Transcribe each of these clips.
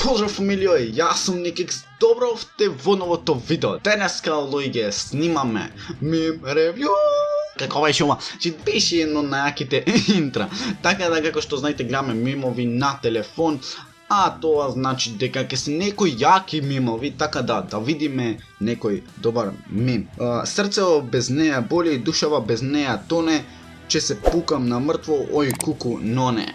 Поздрав фамилио, јас сум Никикс, добро овте во новото видео. Денеска, луѓе, снимаме мим ревју. Како беше ова? Че беше едно на јаките интра. Така да, како што знаете, гледаме мимови на телефон, а тоа значи дека ќе се некои јаки мимови, така да видиме некој добар мим. Срцево без неја боли, душава без неја тоне, че се пукам на мртво, ој куку, но не.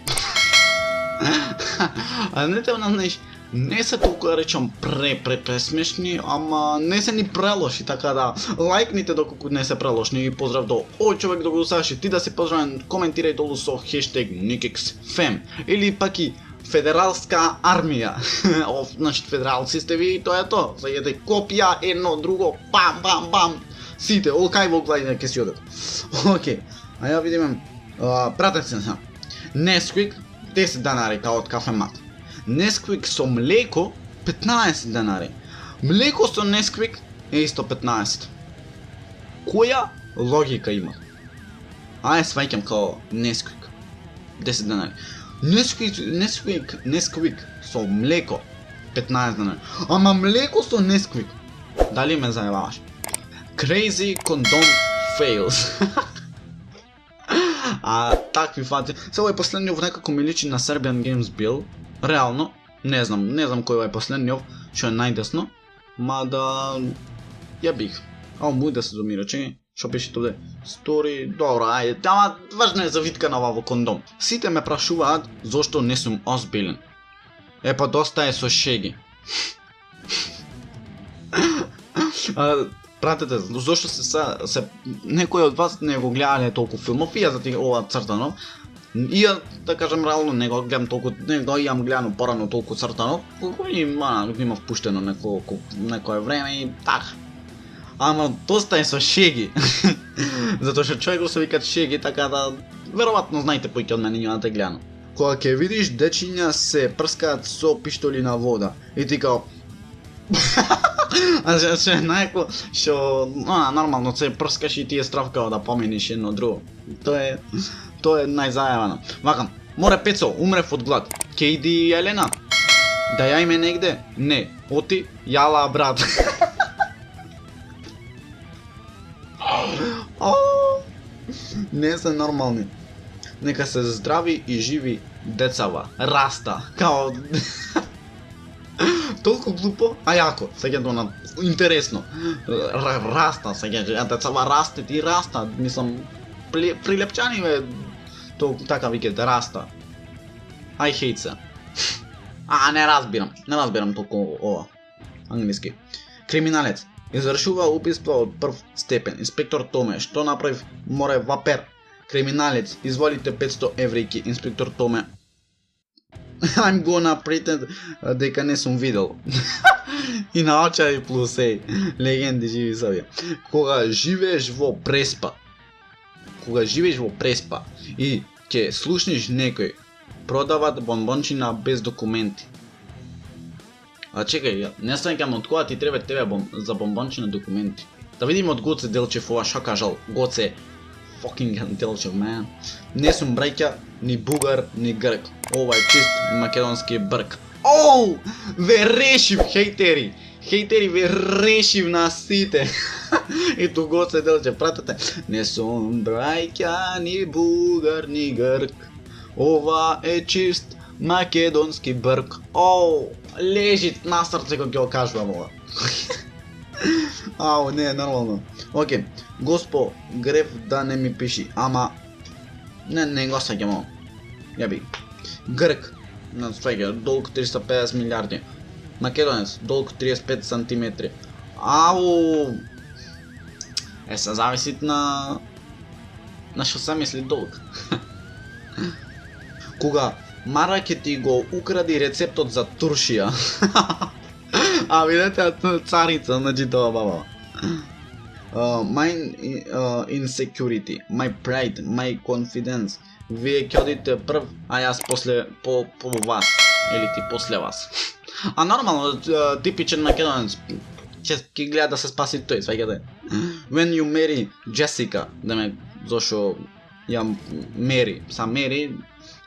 А не те знаеш, не се толку да речам пресмешни, ама не се ни прелоши, така да лајкните доколку не се прелошни и поздрав до ој човек да го слушаш, ти да се поздравен, коментирај долу со хештег NikixFem или пак и федералска армија. Значи федералци сте ви, тоа е тоа. Зајете копија едно друго, бам бам бам. Сите, кај во главите ќе си одат. Океј. А ја видиме пратете се. Nesquik 10 денари као од кафемат. Nesquik со млеко 15 денари. Млеко со Nesquik е исто 15. Која логика има? Ајде сваќам као Nesquik 10 денари. Nesquik со млеко 15 денари. Ама млеко со Nesquik. Дали ме заебаваш? Crazy condom fails. Такви фати. Сега е последниот некако ми личи на Serbian Games Bill. Реално, не знам кој е последниот, што е најдесно, ма да ја бих. Му да се домира, чеј, што беше туде? Стори, добро, ајде, ама важно е завитка на ова во кондом. Сите ме прашуваат зошто не сум озбилен. Па доста е со шеги. Пратете, зошто се некои од вас не го гледале толку филмов, и ја зати ова цртано. И ја, да кажем, реално не го гледам толку, не го имам гледано порано толку цртано, колку има впуштено некое време и така. Ама доста е со шеги. Затоа што човек го се викат шеги, така да веројатно знаете поќе од мене имате гледано. Кога ќе видиш дечиња се прскаат со пиштоли на вода и ти као што е најако, што нормално се прскаш и ти е страв као да поминиш едно друго. Тоа е најзајавано. Вакам, море Пецо, умрев од глад. Ке иди Елена? Да ја име негде? Не. Оти, јала брат. Не се нормални. Нека се здрави и живи децава. Раста. Као толку глупо, а јако, сега на интересно. Раста, сега децава растет и раста, мислам прилепчани бе, така викате, раста. I hate се. Не разбирам толку ова англиски. Криминалец. Извршува убиство од прв степен. Инспектор Томе, што направив? Море Вапер. Криминалец, изволите 500 еврејки. Инспектор Томе. I'm gonna pretend дека не сум видел. И научави плюс легенди живи собја. Кога живееш во преспа и ќе слушнеш некој продават бонбончина без документи. Чекај, не сеќам од кога ти треба за бонбончина документи. Да видиме од Гоце Делчев ова што кажал. Гоце fucking Делчев, man. Не сум браќа, ни бугар, ни грк. Ова е чист македонски брк. Ве решив, хейтери! Хейтери, ве решив на сите! Ето Гоце Делчев, пратете. Не сум браќа, ни бугар, ни грк. Ова е чист македонски брк. Лежи на срце кога ќе го кажувам ова. Не, нормално. Океј, Госпо Греф да не ми пиши, ама не го сеќам ова. Ја би. Грк, на свега, долг 350 милиарди. Македонец, долг 35 сантиметри. Се зависит на што се мисли долг. Кога Мара ќе ти го укради рецептот за туршија. Видете, царица, значи тоа баба. My insecurity, my pride, my confidence. Вие ќе одите прв, а јас после по вас. Или ти после вас. Нормално, типичен македонец. Ќе гледа да се спаси тој, сваќате. When you marry Jessica, зошо ја Мери,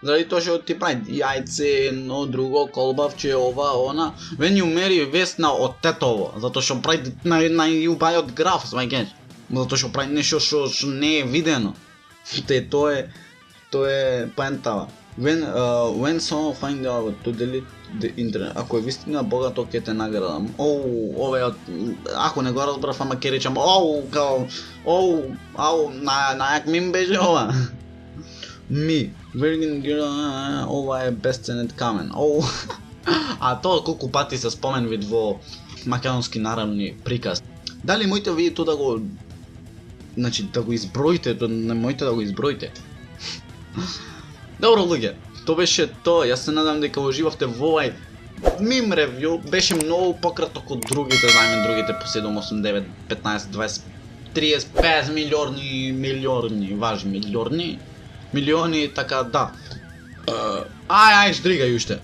заради тоа што ти прави јајце, едно, друго, колбавче, ова, она. When you marry Весна од тетово, затоа што прави најубајот граф, сваќаш. Затоа што прави нешто што не е видено. Тоа е поентава. When someone find out to delete the internet, ако е вистина богато ќе те наградам. Ако не го разбрав, ама ќе речам, најак мим беше ова. Ми, Virgin Girl, ова е бесценет камен. А тоа колку пати се спомен вид во македонски наравни приказ. Дали моите ви тоа да го, значи да го изброите, не моите да го изброите. Добро луѓе, тоа беше тоа. Јас се надам дека уживавте во овај мим ревју. Беше многу пократок од другите, најмен другите по 7, 8, 9, 15, 20, 30, 50 милиони, така да. Ај, штригај уште.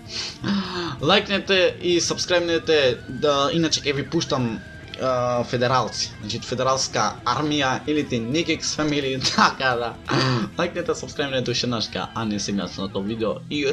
Лајкнете и сабскрајбнете, да иначе ќе ви пуштам федералци, значи федералска армија или ти Никекс фамилија, така да. Лајкнете, сабскрајбнете уште еднаш, а не сега на тоа видео и